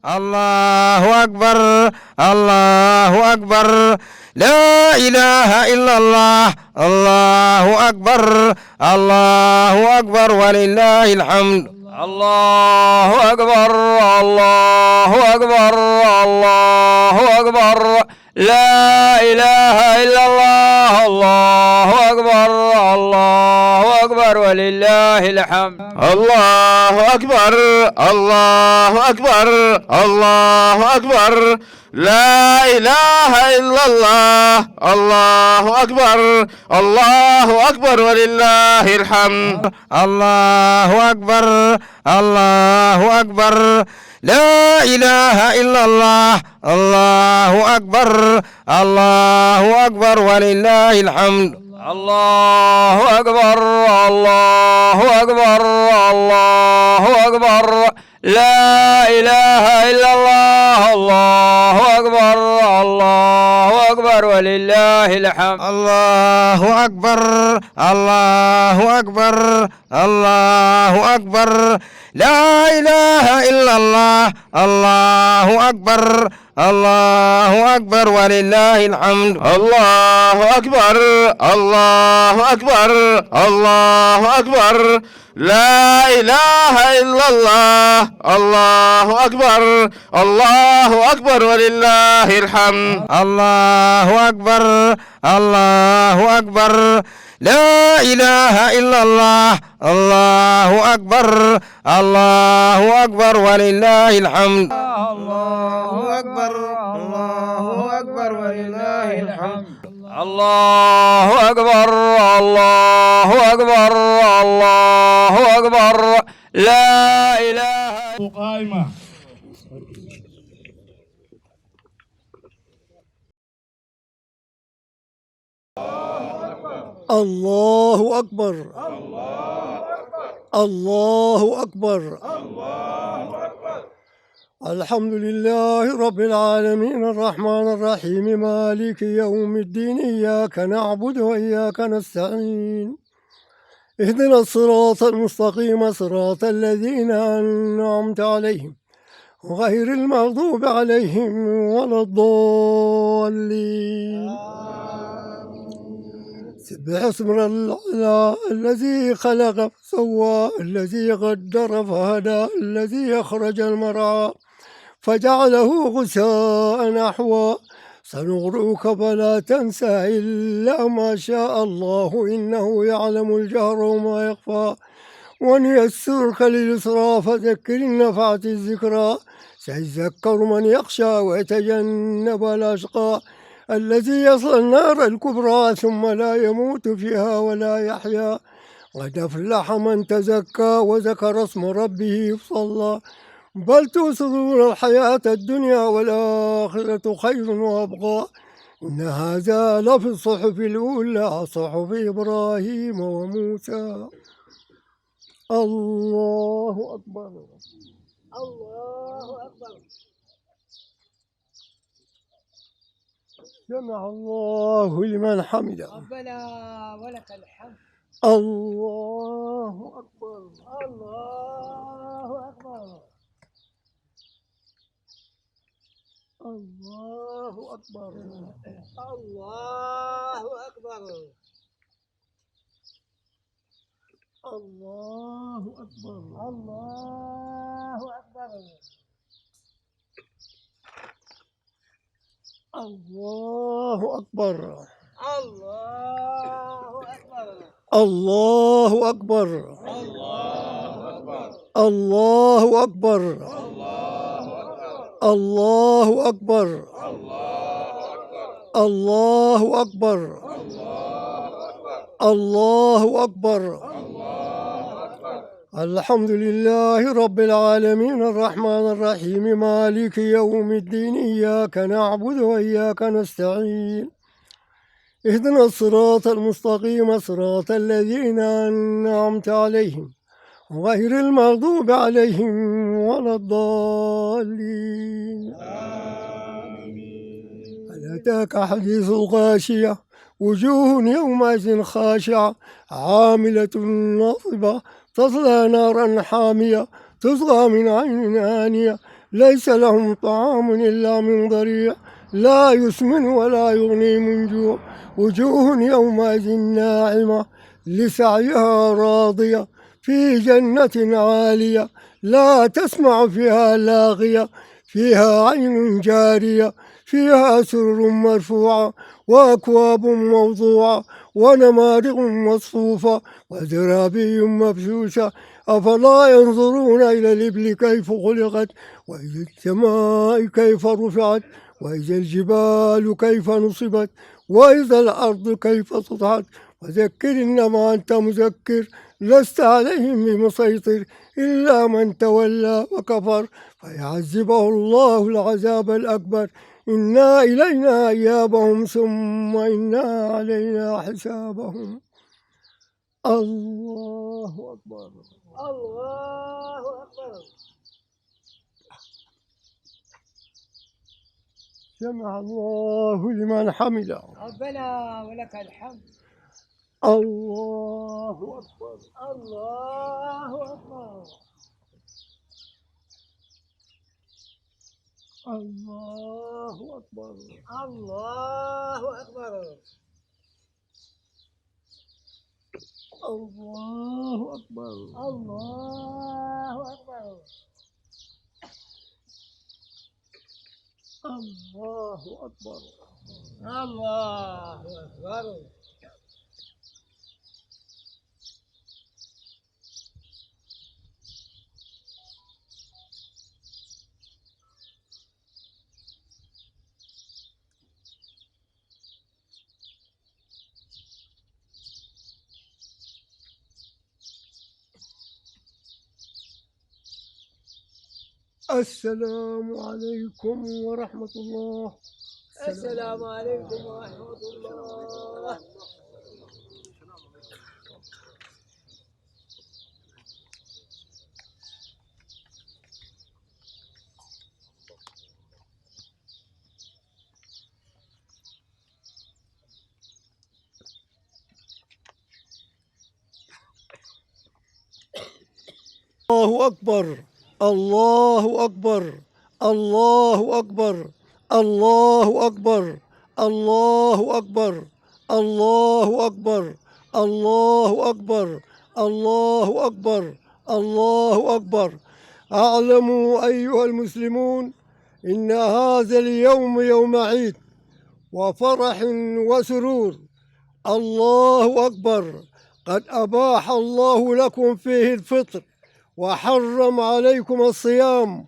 الله أكبر الله أكبر لا إله إلا الله الله أكبر الله أكبر ولله الحمد الله أكبر الله أكبر الله أكبر لا إله إلا الله الله أكبر الله أكبر ولله الحمد الله أكبر الله أكبر الله أكبر لا إله إلا الله الله أكبر الله أكبر ولله الحمد الله أكبر الله أكبر لا إله إلا الله الله أكبر الله أكبر ولله الحمد الله أكبر الله أكبر الله أكبر لا إله إلا الله الله أكبر الله أكبر ولله الحمد الله أكبر الله أكبر الله أكبر لا إله إلا الله الله أكبر الله أكبر ولله الحمد الله أكبر الله أكبر الله أكبر لا إله إلا الله الله أكبر الله أكبر ولله الحمد الله أكبر الله أكبر لا إله إلا الله الله أكبر الله أكبر ولله الحمد الله أكبر الله أكبر ولله الحمد الله أكبر الله أكبر الله أكبر لا إله قائمة. الله أكبر الله أكبر الحمد لله رب العالمين الرحمن الرحيم مالك يوم الدين إياك نعبد وإياك نستعين اهدنا الصراط المستقيم صراط الذين أنعمت عليهم غير المغضوب عليهم ولا الضالين سبح اسم الله الذي خلق فسوى الذي قدر فهدى الذي أخرج المرعى فجعله غثاء نحوا سنغرقك فلا تنسى إلا ما شاء الله إنه يعلم الجهر وما يخفى ونيسرك لليسرى فذكر إن نفعت الذكرى سيذكر من يخشى ويتجنب الأشقى الذي يصلى النار الكبرى ثم لا يموت فيها ولا يحيا قد أفلح من تزكى وذكر اسم ربه فصلى بل تؤثرون الحياة الدنيا والآخرة خير وأبقى إن هذا لفي الصحف الأولى صحف إبراهيم وموسى الله أكبر الله أكبر سمع الله لمن حمده ربنا ولك الحمد الله أكبر الله أكبر الله أكبر الله أكبر الله أكبر الله أكبر الله أكبر الله أكبر الله أكبر الله أكبر الله أكبر الله أكبر الحمد لله رب العالمين الرحمن الرحيم مالك يوم الدين إياك نعبد وإياك نستعين اهدنا الصراط المستقيم صراط الذين أنعمت عليهم غير المغضوب عليهم ولا الضالين هل أتاك حديث الغاشية وجوه يومئذ خاشعة عاملة ناصبة تصلى نارا حامية تسقى من عين آنية ليس لهم طعام إلا من ضريع لا يسمن ولا يغني من جوع وجوه يومئذ ناعمة لسعيها راضية في جنة عالية لا تسمع فيها لاغية فيها عين جارية فيها سرر مرفوعة وأكواب موضوعة ونمارق مصفوفة وزرابي مبثوثة أفلا ينظرون إلى الإبل كيف خلقت وإلى السماء كيف رفعت وإذا الجبال كيف نصبت وإذا الأرض كيف سطحت وذكر إنما أنت مذكر لست عليهم بمسيطر إلا من تولى وكفر فيعذبه الله العذاب الأكبر إنا إلينا إيابهم ثم إنا علينا حسابهم. الله أكبر. الله أكبر. سمع الله لمن حمده. ربنا ولك الحمد. الله أكبر. الله أكبر. الله أكبر. الله أكبر. الله أكبر. الله أكبر. الله أكبر. الله أكبر. السلام عليكم ورحمة الله. السلام عليكم ورحمة الله. الله أكبر. الله أكبر. الله أكبر. الله أكبر. الله أكبر. الله أكبر. الله أكبر. الله أكبر. الله أكبر. اعلموا أيها المسلمون إن هذا اليوم يوم عيد وفرح وسرور. الله أكبر. قد أباح الله لكم فيه الفطر وحرم عليكم الصيام.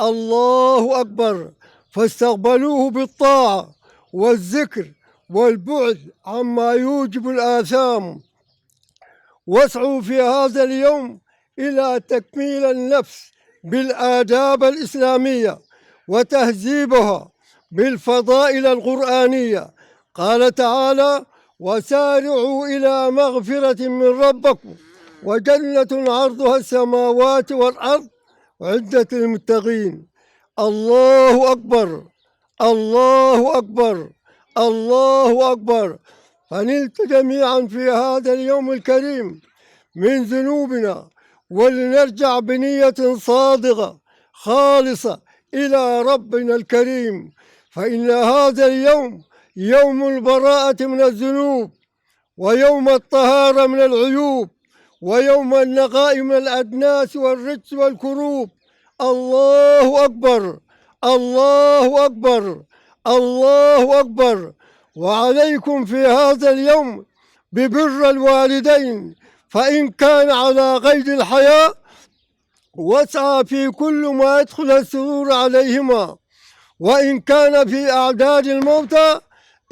الله أكبر. فاستقبلوه بالطاعة والذكر والبعد عما يوجب الآثام. واسعوا في هذا اليوم إلى تكميل النفس بالآداب الإسلامية وتهذيبها بالفضائل القرآنية. قال تعالى: وسارعوا إلى مغفرة من ربكم وجنة عرضها السماوات والأرض عدة للمتقين. الله أكبر. الله أكبر. الله أكبر. فنلت جميعا في هذا اليوم الكريم من ذنوبنا ولنرجع بنية صادقة خالصة إلى ربنا الكريم، فإن هذا اليوم يوم البراءة من الذنوب ويوم الطهارة من العيوب ويوم النقاء من الأدناس والرجس والكروب. الله أكبر. الله أكبر. الله أكبر. وعليكم في هذا اليوم ببر الوالدين، فإن كان على قيد الحياة واسعى في كل ما يدخل السرور عليهما، وإن كان في أعداد الموتى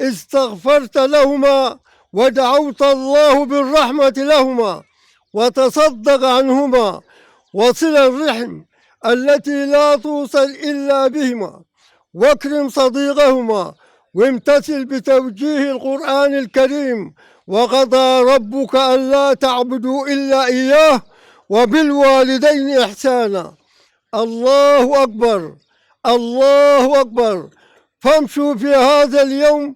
استغفرت لهما ودعوت الله بالرحمة لهما وتصدق عنهما، وصل الرحم التي لا توصل إلا بهما، واكرم صديقهما، وامتثل بتوجيه القرآن الكريم: وقضى ربك ألا تعبدوا إلا إياه وبالوالدين إحسانا. الله أكبر. الله أكبر. فامشوا في هذا اليوم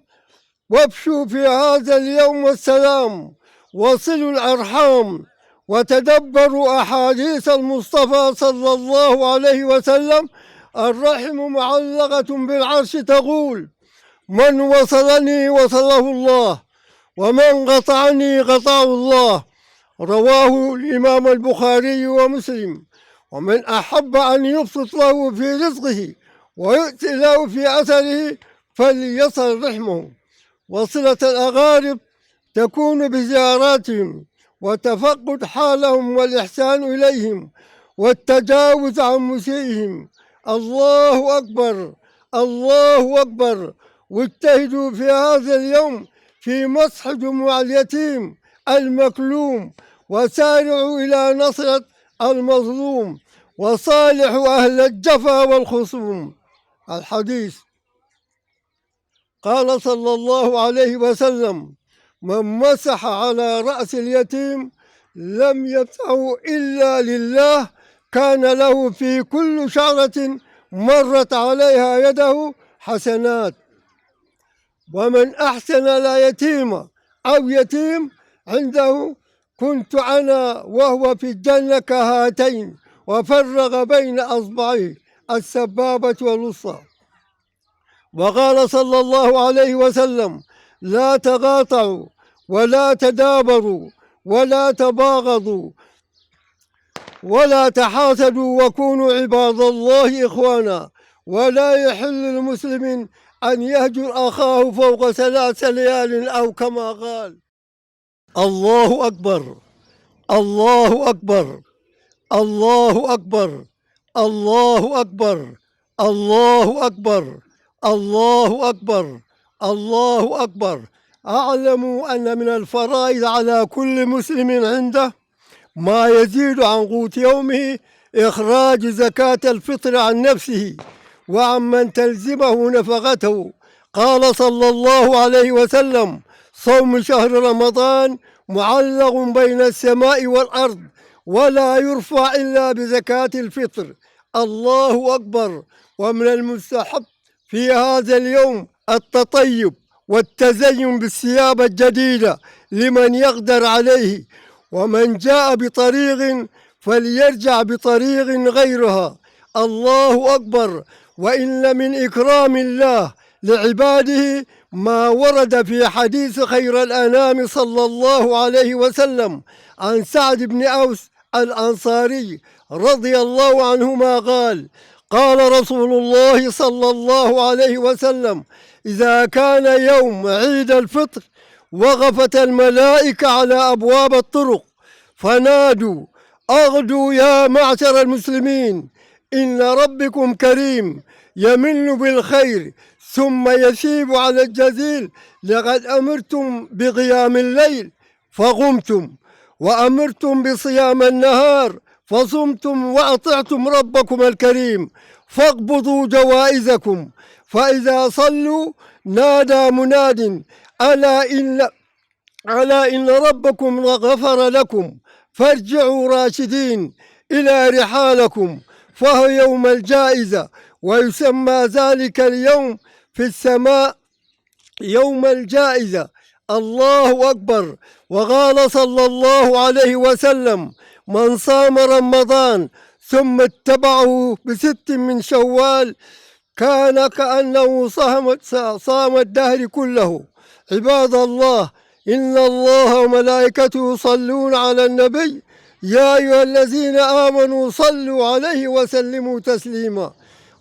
وابشوا في هذا اليوم والسلام، وصلوا الأرحام، وتدبروا أحاديث المصطفى صلى الله عليه وسلم الرحم معلقة بالعرش تقول: من وصلني وصله الله، ومن قطعني قطعه الله. رواه الإمام البخاري ومسلم. ومن أحب أن يبسط له في رزقه ويؤتي له في أثره فليصل رحمه. وصلة الأقارب تكون بزياراتهم وتفقد حالهم والإحسان إليهم والتجاوز عن مسيئهم. الله أكبر، الله أكبر. واجتهدوا في هذا اليوم في مسح دموع اليتيم المكلوم، وسارعوا إلى نصرة المظلوم، وصالحوا أهل الجفا والخصوم. الحديث: قال صلى الله عليه وسلم: من مسح على رأس اليتيم لم يمسحه إلا لله، كان له في كل شعرة مرت عليها يده حسنات. ومن أحسن اليتيم أو يتيم عنده كنت أنا وهو في الجنة كهاتين، وفرق بين أصبعيه السبابة والوسطى. وقال صلى الله عليه وسلم: لا تقاطعوا ولا تدابروا ولا تباغضوا ولا تحاسدوا، وكونوا عباد الله إخوانا. ولا يحل للمسلم أن يهجر أخاه فوق 3 ليال أو كما قال. الله أكبر، الله أكبر، الله أكبر، الله أكبر، الله أكبر، الله أكبر، الله أكبر. أعلموا أن من الفرائض على كل مسلم عنده ما يزيد عن قوت يومه إخراج زكاة الفطر عن نفسه وعن من تلزمه نفقته. قال صلى الله عليه وسلم: صوم شهر رمضان معلق بين السماء والأرض، ولا يرفع إلا بزكاة الفطر. الله أكبر. ومن المستحب في هذا اليوم التطيب والتزين بالثياب الجديدة لمن يقدر عليه، ومن جاء بطريق فليرجع بطريق غيرها. الله أكبر. وإن من إكرام الله لعباده ما ورد في حديث خير الأنام صلى الله عليه وسلم عن سعد بن أوس الأنصاري رضي الله عنهما قال: قال رسول الله صلى الله عليه وسلم: إذا كان يوم عيد الفطر وقفت الملائكة على أبواب الطرق فنادوا: أغدوا يا معشر المسلمين، إن ربكم كريم يمن بالخير ثم يثيب على الجزيل. لقد أمرتم بقيام الليل فقمتم، وأمرتم بصيام النهار فصمتم، وأطعتم ربكم الكريم فاقبضوا جوائزكم. فإذا صلوا نادى مناد: ألا إن ربكم غفر لكم فارجعوا راشدين إلى رحالكم. فهو يوم الجائزة، ويسمى ذلك اليوم في السماء يوم الجائزة. الله أكبر. وقال صلى الله عليه وسلم: من صام رمضان ثم اتبعه ب6 من شوال كان كأنه صام الدهر كله. عباد الله، إن الله وملائكته يصلون على النبي، يا أيها الذين آمنوا صلوا عليه وسلموا تسليما.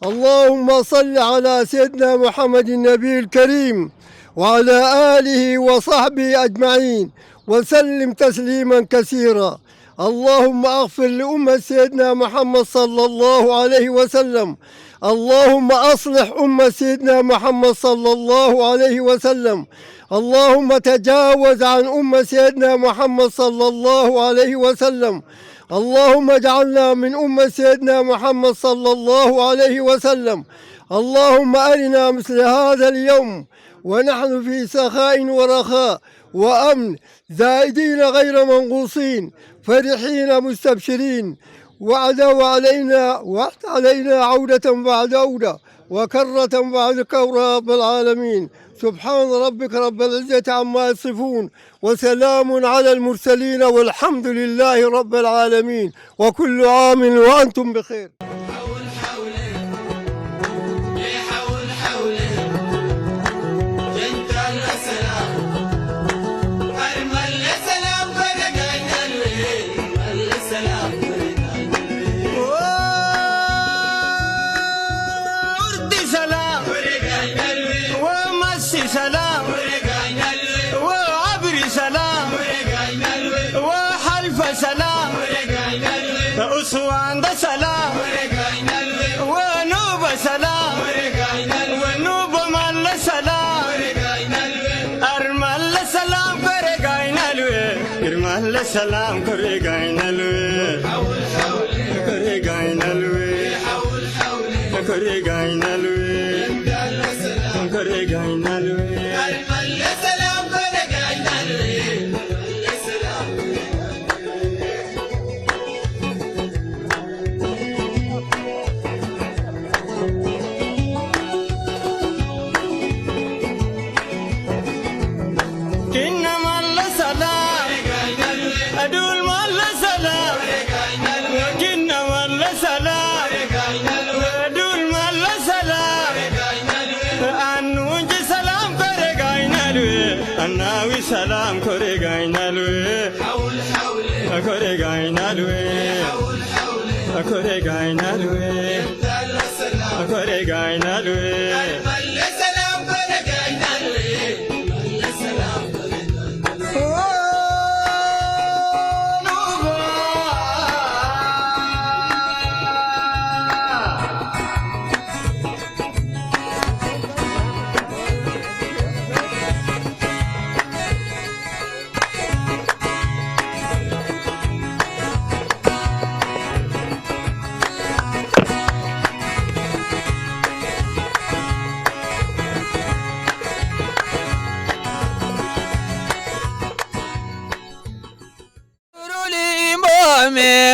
اللهم صل على سيدنا محمد النبي الكريم وعلى آله وصحبه أجمعين وسلم تسليما كثيرا. اللهم اغفر لأمة سيدنا محمد صلى الله عليه وسلم. اللهم أصلح أمة سيدنا محمد صلى الله عليه وسلم. اللهم تجاوز عن أمة سيدنا محمد صلى الله عليه وسلم. اللهم اجعلنا من أمة سيدنا محمد صلى الله عليه وسلم. اللهم أرنا مثل هذا اليوم ونحن في سخاء ورخاء وأمن، زائدين غير منقوصين، فرحين مستبشرين، وعد علينا عودة بعد عودة وكرة بعد كرة رب العالمين. سبحان ربك رب العزة عما يصفون، وسلام على المرسلين، والحمد لله رب العالمين. وكل عام وأنتم بخير. حول حولك سلام ونوب مال سلام أرمال سلام كرجعنا لوي إرمال سلام كرجعنا لوي كرجعنا لوي كرجعنا لوي كرجعنا لوي أرمال سلام كرجعنا لوي سلام كوريغاينا لوي كوريغاينا لوي كوريغاينا لوي كوريغاينا لوي سلام كوريغاينا لوي سلام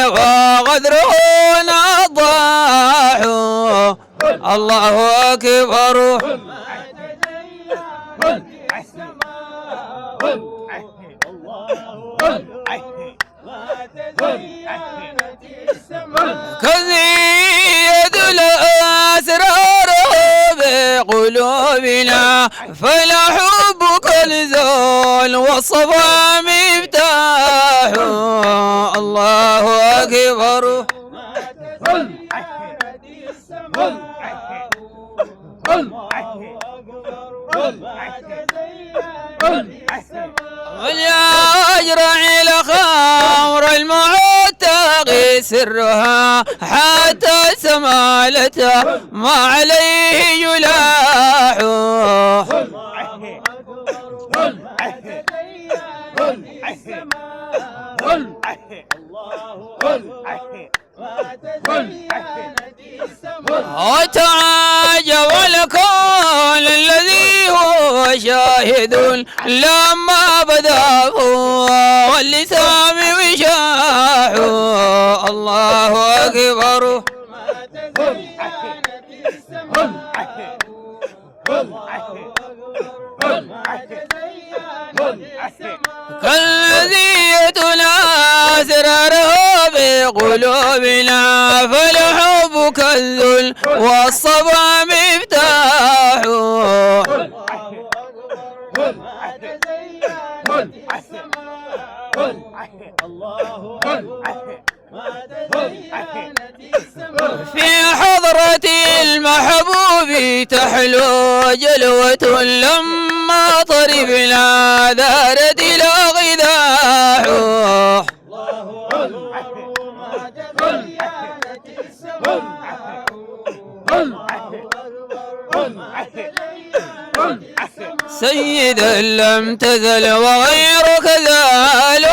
وغدره نضاح الله أكبر كزيد الأسرار بقلوبنا فلا حبك الزول والصفا مفتاح الله أكبر وليجرع الخمر المعتقي سرها حتى سمالته ما عليه جلاح وتعجب الكون الذي هو شاهد لما بدأ واللسان وشاح الله أكبر كالذي يتناسره بقلوبنا فالحب كالذل والصبا مفتاح في حضرة المحبوب تحلو جلوة لما طربنا دارت إلى غذاح سيدا لم تزل وغيرك زال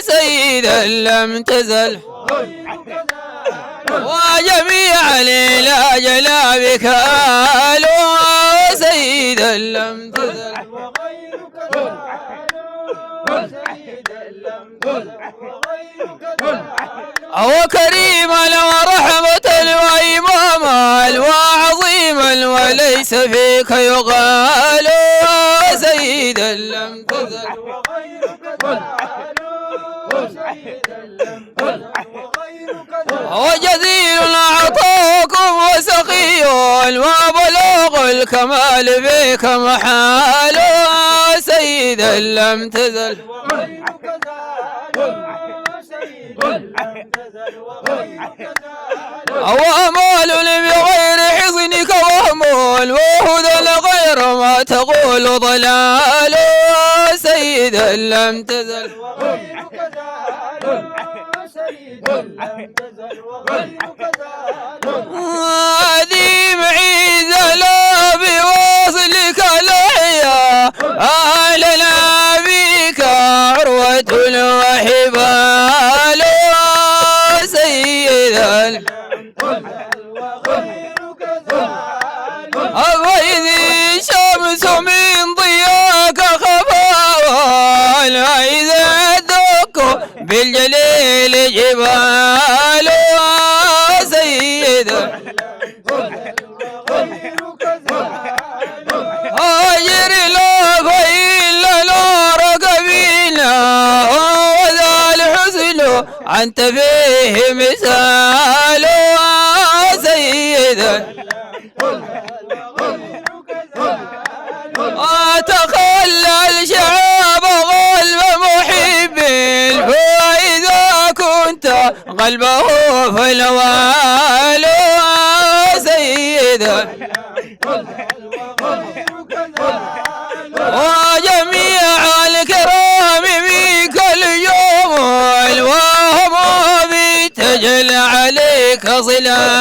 سيدا لم تزل وجميع ليلى جلابك آل سيدا لم تزل وكريما ورحمة وإماما وعظيما وليس فيك يقال سيدا لم تزل وجزيل عطاكم وسقي وبلوغ الكمال فيك محال سيدا لم تزل وأمال بغير حصنك وأمول وهدى لغير ما تقول ضلال سيدا لم تزل هذه الجبال سيدا هاجر لا فإلا لا ركبنا وذا الحسن أنت فيه مثال سيدا أتخلى الشعب قلب محب فإذا كنت قلبه في الوال سيدا وجميع الكرام بك اليوم وهم بتجل عليك ظلال